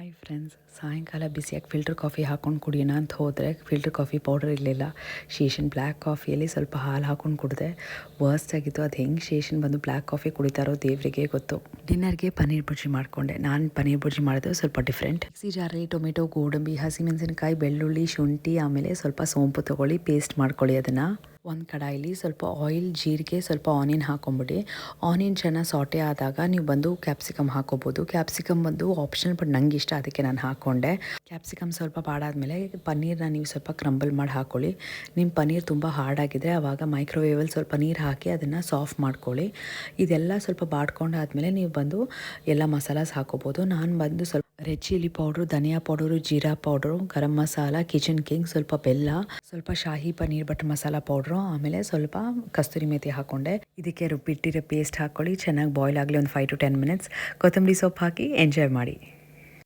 Hi friends, ಸಾಯಂಕಾಲ ಬಿಸಿಯಾಗಿ filter coffee ಹಾಕ್ಕೊಂಡು ಕುಡಿಯೋಣ ಅಂತ ಹೋದರೆ ಫಿಲ್ಟರ್ ಕಾಫಿ ಪೌಡರ್ ಇರಲಿಲ್ಲ. ಶೇಷನ್ ಬ್ಲ್ಯಾಕ್ ಕಾಫಿಯಲ್ಲಿ ಸ್ವಲ್ಪ ಹಾಲು ಹಾಕ್ಕೊಂಡು ಕುಡಿದೆ. ವರ್ಸ್ಟ್ ಆಗಿತ್ತು. ಅದು ಹೆಂಗೆ ಶೇಷನ್ ಬಂದು ಬ್ಲ್ಯಾಕ್ ಕಾಫಿ ಕುಡಿತಾರೋ ದೇವರಿಗೆ ಗೊತ್ತು. ಡಿನ್ನರ್ಗೆ ಪನ್ನೀರ್ ಬುರ್ಜಿ ಮಾಡಿಕೊಂಡೆ. ನಾನು ಪನ್ನೀರ್ ಬುರ್ಜಿ ಮಾಡಿದ್ರೆ ಸ್ವಲ್ಪ ಡಿಫ್ರೆಂಟ್. ಮಿಕ್ಸಿ ಜಾರಲ್ಲಿ ಟೊಮೆಟೊ, ಗೋಡಂಬಿ, ಹಸಿಮೆಣಸಿನಕಾಯಿ, ಬೆಳ್ಳುಳ್ಳಿ, ಶುಂಠಿ, ಆಮೇಲೆ ಸ್ವಲ್ಪ ಸೋಂಪು ತೊಗೊಳ್ಳಿ, ಪೇಸ್ಟ್ ಮಾಡ್ಕೊಳ್ಳಿ. ಅದನ್ನು ಒಂದು ಕಡಾಯಿಲಿ ಸ್ವಲ್ಪ ಆಯಿಲ್, ಜೀರಿಗೆ, ಸ್ವಲ್ಪ ಆನಿಯನ್ ಹಾಕೊಂಬಿಡಿ. ಆನಿಯನ್ ಚೆನ್ನಾಗಿ ಸಾಟೆ ಆದಾಗ ನೀವು ಬಂದು ಕ್ಯಾಪ್ಸಿಕಮ್ ಹಾಕೋಬೋದು. ಕ್ಯಾಪ್ಸಿಕಮ್ ಬಂದು ಆಪ್ಷನಲ್, ಬಟ್ ನಂಗೆ ಇಷ್ಟ, ಅದಕ್ಕೆ ನಾನು ಹಾಕ್ಕೊಂಡೆ. ಕ್ಯಾಪ್ಸಿಕಮ್ ಸ್ವಲ್ಪ ಬಾಡಾದಮೇಲೆ ಪನ್ನೀರನ್ನ ನೀವು ಸ್ವಲ್ಪ ಕ್ರಂಬಲ್ ಮಾಡಿ ಹಾಕ್ಕೊಳ್ಳಿ. ನಿಮ್ಮ ಪನ್ನೀರ್ ತುಂಬ ಹಾರ್ಡಾಗಿದ್ದರೆ ಆವಾಗ ಮೈಕ್ರೋವೇವಲ್ಲಿ ಸ್ವಲ್ಪ ನೀರು ಹಾಕಿ ಅದನ್ನು ಸಾಫ್ಟ್ ಮಾಡ್ಕೊಳ್ಳಿ. ಇದೆಲ್ಲ ಸ್ವಲ್ಪ ಬಾಡ್ಕೊಂಡಾದಮೇಲೆ ನೀವು ಬಂದು ಎಲ್ಲ ಮಸಾಲಾಸ್ ಹಾಕೋಬೋದು. ನಾನು ಬಂದು ಸ್ವಲ್ಪ ರೆಡ್ ಚಿಲ್ಲಿ ಪೌಡ್ರು, ಧನಿಯಾ powder, jeera powder, garam masala, kitchen king, ಸ್ವಲ್ಪ ಬೆಲ್ಲ, ಸ್ವಲ್ಪ ಶಾಹಿ ಪನ್ನೀರ್ ಬಟರ್ ಮಸಾಲ ಪೌಡ್ರು, ಆಮೇಲೆ ಸ್ವಲ್ಪ ಕಸ್ತೂರಿ ಮೇಥಿ ಹಾಕ್ಕೊಂಡೆ. ಇದಕ್ಕೆ ರುಬ್ಬಿಟ್ಟಿರೋ ಪೇಸ್ಟ್ ಹಾಕ್ಕೊಳ್ಳಿ. ಚೆನ್ನಾಗಿ ಬಾಯ್ಲ್ ಆಗಲಿ ಒಂದು 5 to 10 minutes. ಕೊತ್ತಂಬರಿ ಸೊಪ್ಪು ಹಾಕಿ ಎಂಜಾಯ್ ಮಾಡಿ.